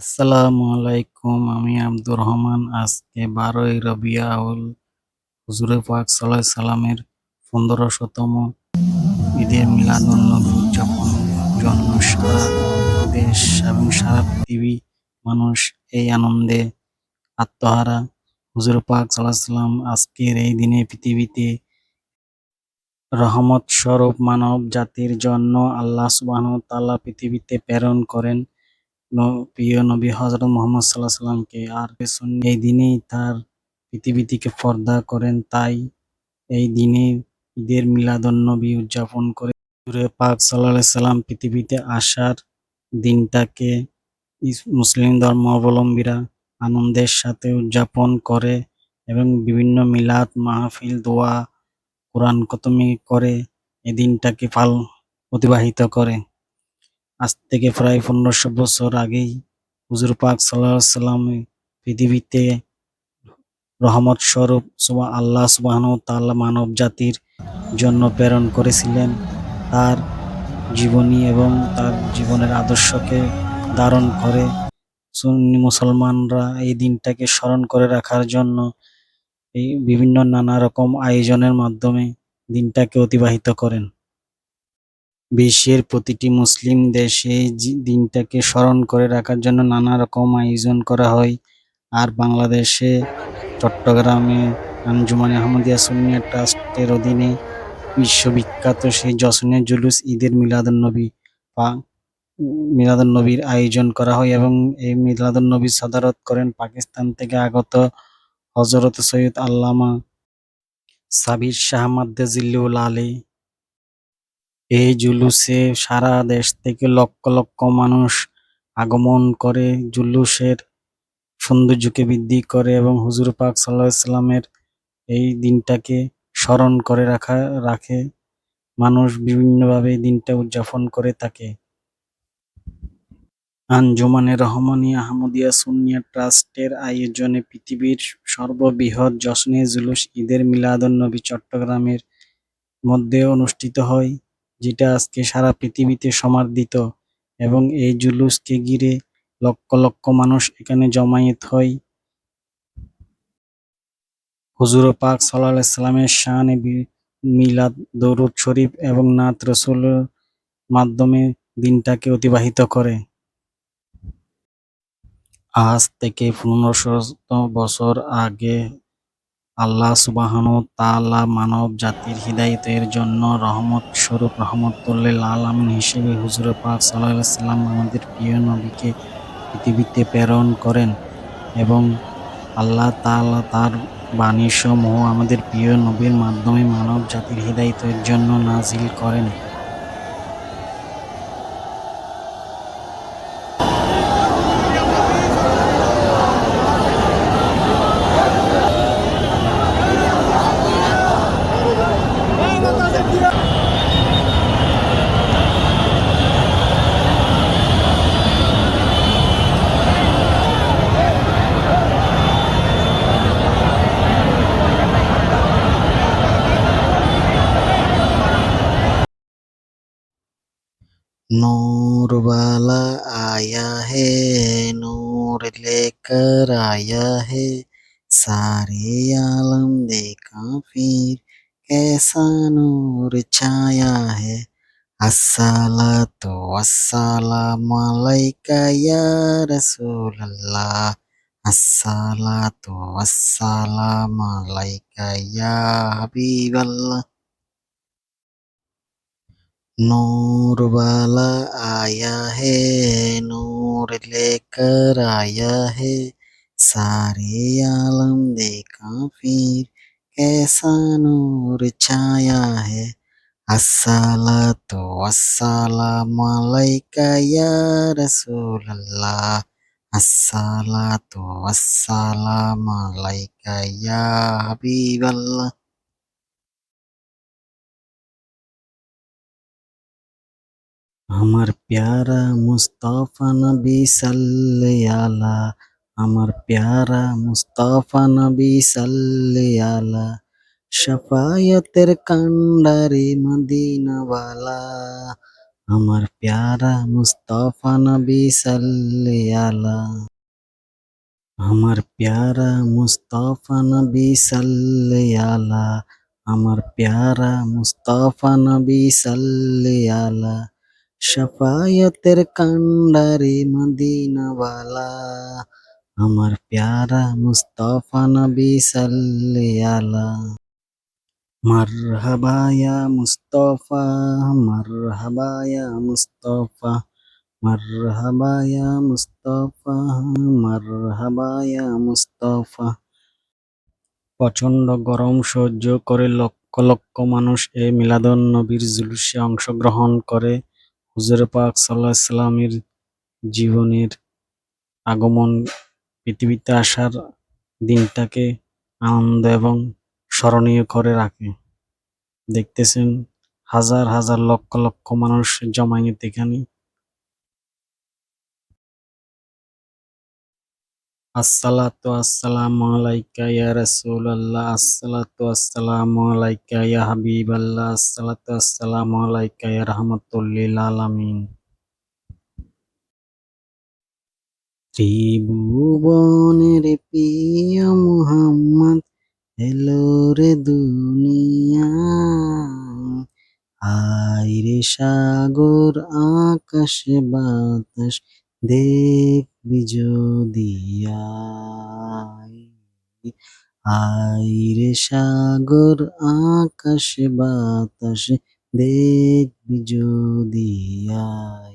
আসসালামু আলাইকুম, আমি আব্দুর রহমান। আজকে 12ই রবিউল হুজুরে পাক সাল্লাল্লাহু আলাইহি সাল্লামের 1500তম ঈদের মিলাদুন্নবী উদযাপনের জন্য সারা দেশ এবং সারা পৃথিবী মানুষ এই আনন্দে আত্মহারা। হুজুর পাক সাল্লাল্লাহু আলাইহি সাল্লাম আজকের এই দিনে পৃথিবীতে রহমত স্বরূপ মানব জাতির জন্য আল্লাহ সুবহানাহু ওয়া তাআলা পৃথিবীতে প্রেরণ করেন প্রিয় নবী হযরত মুহাম্মদ সাল্লাল্লাহু আলাইহি সাল্লামকে। আর এই দিনেই তার পৃথিবী থেকে পর্দা করেন। তাই এই দিনে ঈদের মিলাদুন্নবী উদযাপন করে হুজুরে পাক সাল্লাল্লাহু আলাইহি সাল্লাম পৃথিবীতে আসার দিনটাকে মুসলিম ধর্মাবলম্বীরা আনন্দের সাথে উদযাপন করে এবং বিভিন্ন মিলাদ মাহফিল, দোয়া, কোরআন খতমি করে এই দিনটাকে অতিবাহিত করে। আজ থেকে প্রায় 1500 বছর আগেই হুজুর পাক সাল্লাল্লাহু আলাইহি সাল্লাম পৃথিবীতে রহমত স্বরূপ আল্লাহ সুবহানাহু ওয়া তাআলা মানব জাতির জন্য প্রেরণ করেছিলেন। তার জীবনী এবং তার জীবনের আদর্শকে ধারণ করে সুন্নি মুসলমানরা এই দিনটাকে স্মরণ করে রাখার জন্য এই বিভিন্ন নানা রকম আয়োজনের মাধ্যমে দিনটাকে অতিবাহিত করেন। বিশ্বের প্রতিটি মুসলিম দেশে দিনটাকে স্মরণ করে রাখার জন্য নানা রকম আয়োজন করা হয়। আর বাংলাদেশে চট্টগ্রামে আঞ্জুমানে আহমদিয়া সুন্নিয়া ট্রাস্টের অধীনে বিশ্ববিখ্যাত সেই যশনের জুলুস ঈদের মিলাদুন্নবীর আয়োজন করা হয় এবং এই মিলাদুন্নবীর সদারত করেন পাকিস্তান থেকে আগত হযরত সৈয়দ আল্লামা সাবির শাহ মাদ্দাজিল্লুল আলী। এই জুলুসে সারা দেশ থেকে লক্ষ লক্ষ মানুষ আগমন করে জুলুসের সৌন্দর্যকে বৃদ্ধি করে এবং হুজুর পাক সাল্লাল্লাহু আলাইহি সাল্লামের এই দিনটাকে স্মরণ করে রাখে। মানুষ বিভিন্নভাবে এই দিনটা উদযাপন করে থাকে। আঞ্জুমানে রহমানিয়া আহমদিয়া সুন্নিয়া ট্রাস্টের আয়োজনে পৃথিবীর সর্ববৃহৎ জশ্নে জুলুস ঈদের মিলাদুন্নবী চট্টগ্রামের মধ্যে অনুষ্ঠিত হয়, যেটা আজকে সারা পৃথিবীতে সমাদৃত এবং এই জুলুসকে ঘিরে লক্ষ লক্ষ মানুষ এখানে জমায়েত হয়। হুজুর পাক সাল্লাল্লাহু আলাইহি সাল্লামের শানে মিলাদ, দরুদ শরীফ এবং নাত রাসূলের মাধ্যমে দিনটাকে অতিবাহিত করে। আজ থেকে 1500 বছর আগে আল্লাহ সুবহানাহু ওয়া তাআলা মানব জাতির হিদায়াতের জন্য রহমত স্বরূপ রহমাতুল লিল আলামিন হিসেবে হুজুর পাক সাল্লাল্লাহু আলাইহি সাল্লাম আমাদের প্রিয় নবীকে পৃথিবীতে প্রেরণ করেন এবং আল্লাহ তাআলা তার বাণীসমূহ আমাদের প্রিয় নবীর মাধ্যমে মানব জাতির হিদায়াতের জন্য নাজিল করেন। नूर वाला आया है, नूर लेकर आया है, सारे आलम देखा फिर कैसा नूर छाया है। अस्सलातु वस्सलामु अलैका या रसूल अल्लाह, अस्सलातु वस्सलामु अलैका या हबीब अल्लाह। नूर वाला आया है, नूर नूर लेकर आया है, सारे आलम देखा फिर कैसा नूर छाया है। अस्सलातु वस्सलामु अलैका या रसूलल्लाह, अस्सलातु वस्सलामु अलैका या हबीबल्लाह। আমার প্যারা মুস্তাফা নবী সাল্লে আলা, আমার প্যারা মুস্তাফা নবী সাল্লে আলা, শাফায়াতের কান্ডারি মদিনাওয়ালা। আমার প্যারা মুস্তাফা নবী সাল্লে আলা, আমার প্যারা মুস্তাফা নবী সাল্লে আলা, আমার প্যারা মুস্তাফা নবী সাল্লে আলা, শাফায়াতের কান্ডারি মদিনাওয়ালা। আমার প্যারা মুস্তাফা নবী সাল্লে আলা। মারহাবা ইয়া মুস্তাফা, মারহাবা ইয়া মুস্তাফা, মারহাবা ইয়া মুস্তাফা, মারহাবা ইয়া মুস্তাফা। প্রচণ্ড গরম সহ্য করে লক্ষ লক্ষ মানুষ এই মিলাদুন নবীর জুলুসে অংশগ্রহণ করে হুজুর পাক সাল্লাল্লাহু আলাইহি সাল্লামের জীবনের আগমন, পৃথিবীতে আসার দিনটাকে আনন্দ এবং স্মরণীয় করে রাখে। দেখতেছেন হাজার হাজার লক্ষ লক্ষ মানুষ জমায়েত এখানে। আসসালাতু আসসালামু আলাইকা ইয়া রাসূলুল্লাহ, আসসালাতু আসসালামু আলাইকা ইয়া হাবিবাল্লাহ, আসসালাতু আসসালামু আলাইকা ইয়া রাহমাতুল লিল আলামিন। ত্রিভুবনের প্রিয় মুহাম্মদ এলো রে দুনিয়ায়, আইরে সাগর আকাশ বাতাস দেখবি যদি আয়, আইরে সাগর আকাশ বাতাস দেখবি যদি আয়।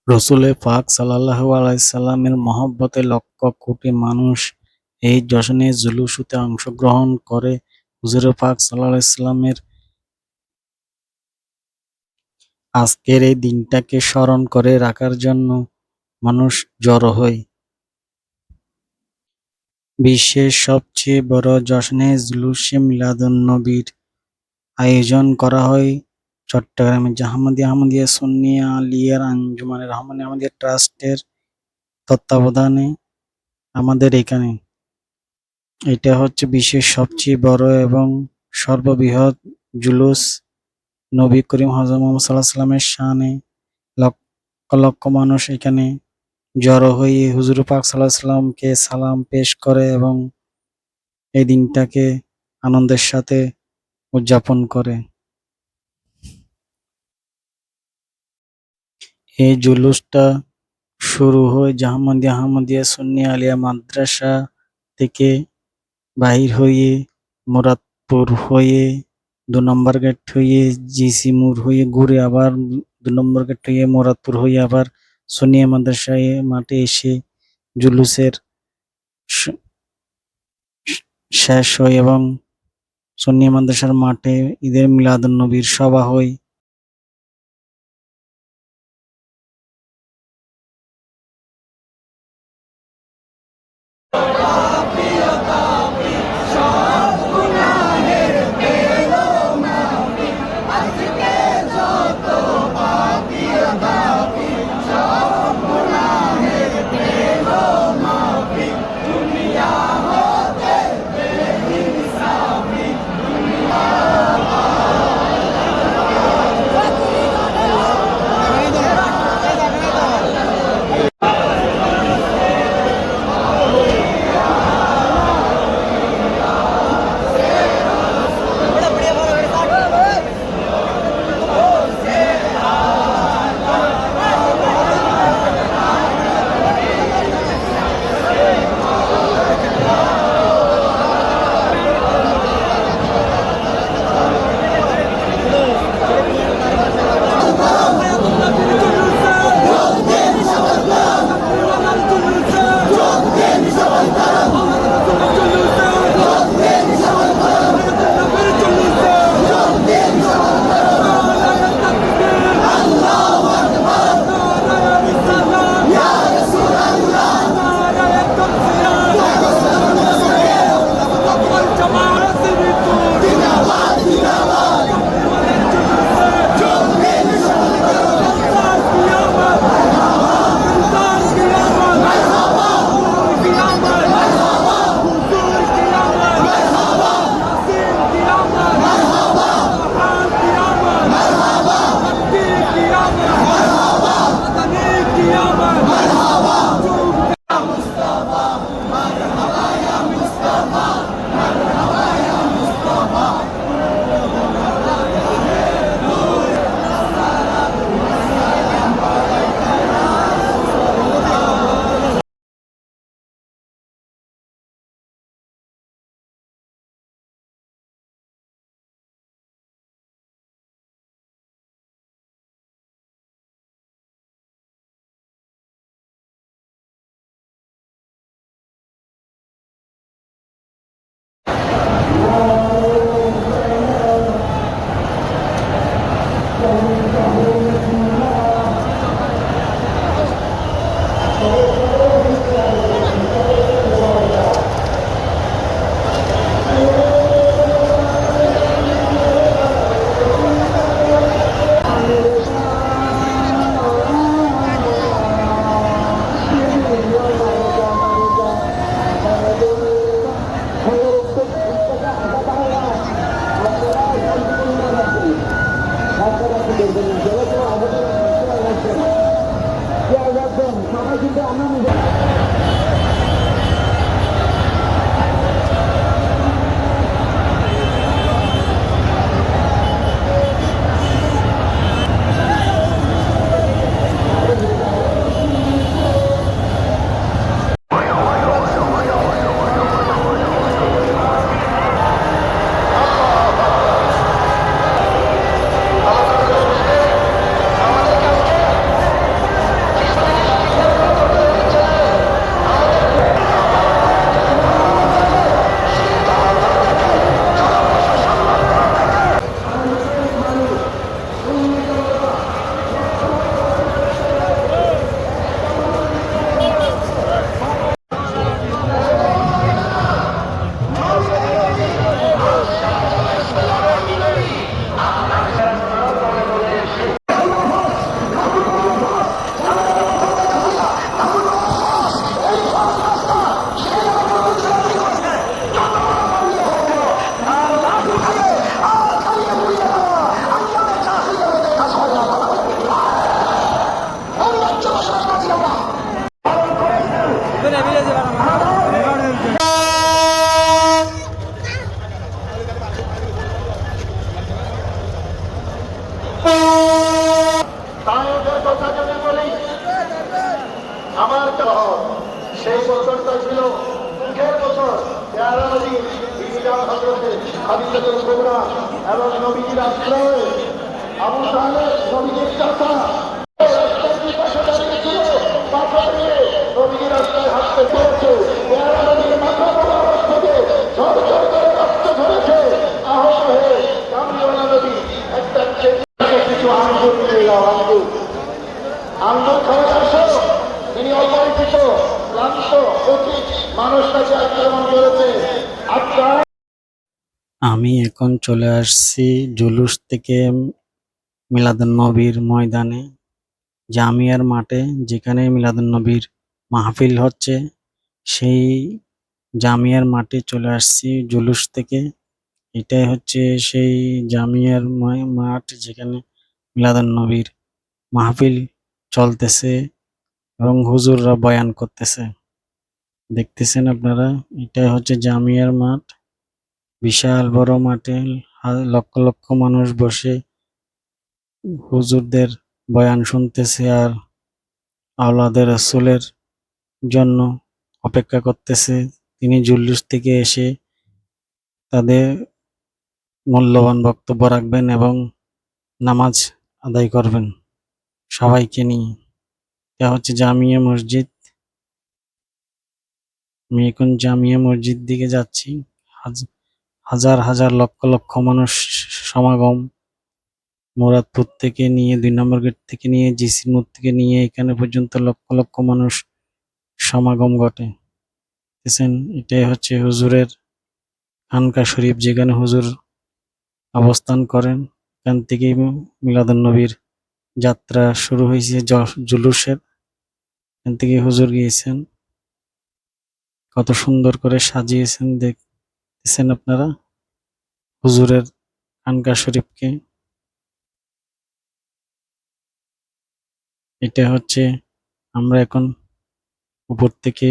রসুলে পাক সাল্লাল্লাহু আলাইহি সাল্লামের মহব্বতে লক্ষ কোটি মানুষ এই জশ্নে জুলুসে অংশগ্রহণ করে হুজুর পাক সাল্লাল্লাহু আলাইহি সাল্লামের আজকের এই দিনটাকে স্মরণ করে রাখার জন্য মানুষ জড়ো হয়। বিশ্বের সবচেয়ে বড় জশ্নে জুলুসে মিলাদুন নবীর আয়োজন করা হয় চট্টগ্রামে আহমদিয়া সুন্নি আলিয়া আঞ্জুমানে রহমানিয়া আহমদিয়া ট্রাস্টের তত্ত্বাবধানে আমাদের এখানে। এটা হচ্ছে বিশ্বের সবচেয়ে বড় এবং সর্ববৃহৎ জুলুস। নবী করিম হযরত মুহাম্মদ সাল্লাল্লাহু আলাইহি ওয়াসাল্লামের শানে লক্ষ লক্ষ মানুষ এখানে জড়ো হয়ে হুজুর পাক সাল্লাল্লাহু আলাইহি ওয়াসাল্লামকে সালাম পেশ করে এবং এই দিনটাকে আনন্দের সাথে উদযাপন করে। এই জুলুসটা শুরু হয় আহমদিয়া সুন্নি আলিয়া মাদ্রাসা থেকে বাহির হয়ে মুরাদপুর হয়ে ২ নম্বর গেট হয়ে জিসি মোড় হয়ে ঘুরে আবার ২ নম্বর গেট হয়ে মুরাদপুর হয়ে আবার সুন্নিয়া মাদ্রাসায় মাঠে এসে জুলুসের শেষ হয় এবং সুন্নিয়া মাদ্রাসার মাঠে ঈদের মিলাদুন নবীর সভা হয়। তাদের কথা যদি বলি, আমার সেই বছরটা ছিল মুখের বছর। পেয়ারা নদী ইসলাম হজরতে খাদিজাতুল কুবরা এবং নবীজির আশ্রয় আবু তালেব নবীজির চাচা রাস্তার দুপাশে দাঁড়িয়েছিল, পাথর নিয়ে নবীজির রাস্তায় হাঁটতে চলেছে। পেয়ারা নদীর মাথা বরাবর থেকে ঝরঝর করে রক্ত ঝরেছে। আহত হয়ে কামলিওয়ালা নদী একটা কিছু আঙ্গুর নিয়ে যাও, আঙ্গুর আঙ্গুর খাওয়া আসো। তিনি অপরিচিত ক্লান্ত অতীত মানুষটাকে আক্রমণ করেছে। আপনার আমি এখন চলে আসছি জুলুস থেকে মিলাদুন্নবীর ময়দানে, জামিয়ার মাঠে, যেখানে মিলাদুন্নবীর মাহফিল হচ্ছে। সেই জামিয়ার মাঠে চলে আসছি জুলুস থেকে। এটাই হচ্ছে সেই জামিয়ার মাঠ, যেখানে মিলাদুন্নবীর মাহফিল চলতেছে এবং হুজুররা বয়ান করতেছে। দেখতেছেন আপনারা, এটাই হচ্ছে জামিয়ার মাঠ। বিশাল বড় মাঠে লক্ষ লক্ষ মানুষ বসে হুজুরদের বয়ান শুনতেছে আর আওলাদের রাসূলের জন্য অপেক্ষা করতেছে। তিনি জুলুস থেকে এসে তাদের মূল্যবান বক্তব্য রাখবেন এবং নামাজ আদায় করবেন সবাইকে নিয়ে। এটা হচ্ছে জামিয়া মসজিদ। আমি এখন জামিয়া মসজিদ দিকে যাচ্ছি। হাজার হাজার লক্ষ লক্ষ মানুষ সমাগম, মুরাদপুর থেকে নিয়ে ২ নম্বর গেট থেকে নিয়ে জিসি মোড় থেকে নিয়ে এখানে পর্যন্ত লক্ষ লক্ষ মানুষ সমাগম ঘটে। দেখছেন, এটাই হচ্ছে হুজুরের খানকা শরীফ, যেখানে হুজুর অবস্থান করেন। এখান থেকেই মিলাদুন্নবীর যাত্রা শুরু হয়েছে, জুলুসের। এখান থেকে হুজুর গিয়েছেন। কত সুন্দর করে সাজিয়েছেন দেখতেছেন আপনারা হুজুরের খানকা শরীফকে। এটা হচ্ছে আমরা এখন উপর থেকে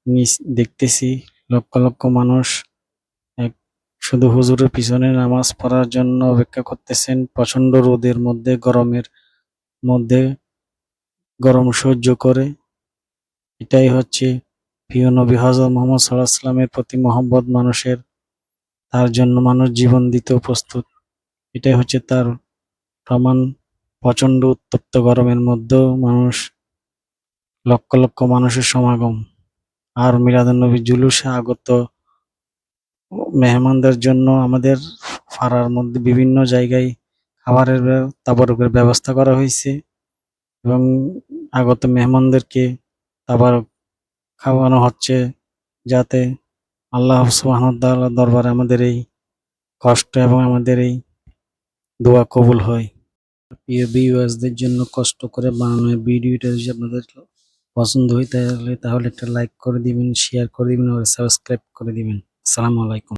নিচ দেখতেছি লক্ষ লক্ষ মানুষ এক শুধু হুজুরের পিছনে নামাজ পড়ার জন্য অপেক্ষা করতেছেন। প্রচন্ড রোদের মধ্যে, গরমের মধ্যে, গরম সহ্য করে। এটাই হচ্ছে প্রিয় নবী হযরত মুহাম্মদ সাল্লাল্লাহু আলাইহি ওয়াসাল্লামের প্রতি মহব্বত মানুষের, তার জন্য মানুষ জীবন দিতেও প্রস্তুত। এটাই হচ্ছে তার প্রমাণ। প্রচন্ড উত্তপ্ত গরমের মধ্যেও লক্ষ লক্ষ মানুষের সমাগম। আর মিলাদুন্নবী জুলুসে আগত মেহমানদের জন্য আমাদের পাড়ার মধ্যে বিভিন্ন জায়গায় খাবারের তাবারুকের ব্যবস্থা করা হয়েছে এবং আগত মেহমানদেরকে তাবারুক খাওয়ানো হচ্ছে, যাতে আল্লাহ সুবহানাহু ওয়া তাআলার দরবারে আমাদের এই কষ্ট এবং আমাদের এই দোয়া কবুল হয়। প্রিয় ভিউয়ার্সদের জন্য কষ্ট করে বানানো এই ভিডিওটা যদি আপনাদের পছন্দ হয় তাহলে একটা লাইক করে দিবেন, শেয়ার করে দিবেন আর সাবস্ক্রাইব করে দিবেন। আসসালামু আলাইকুম।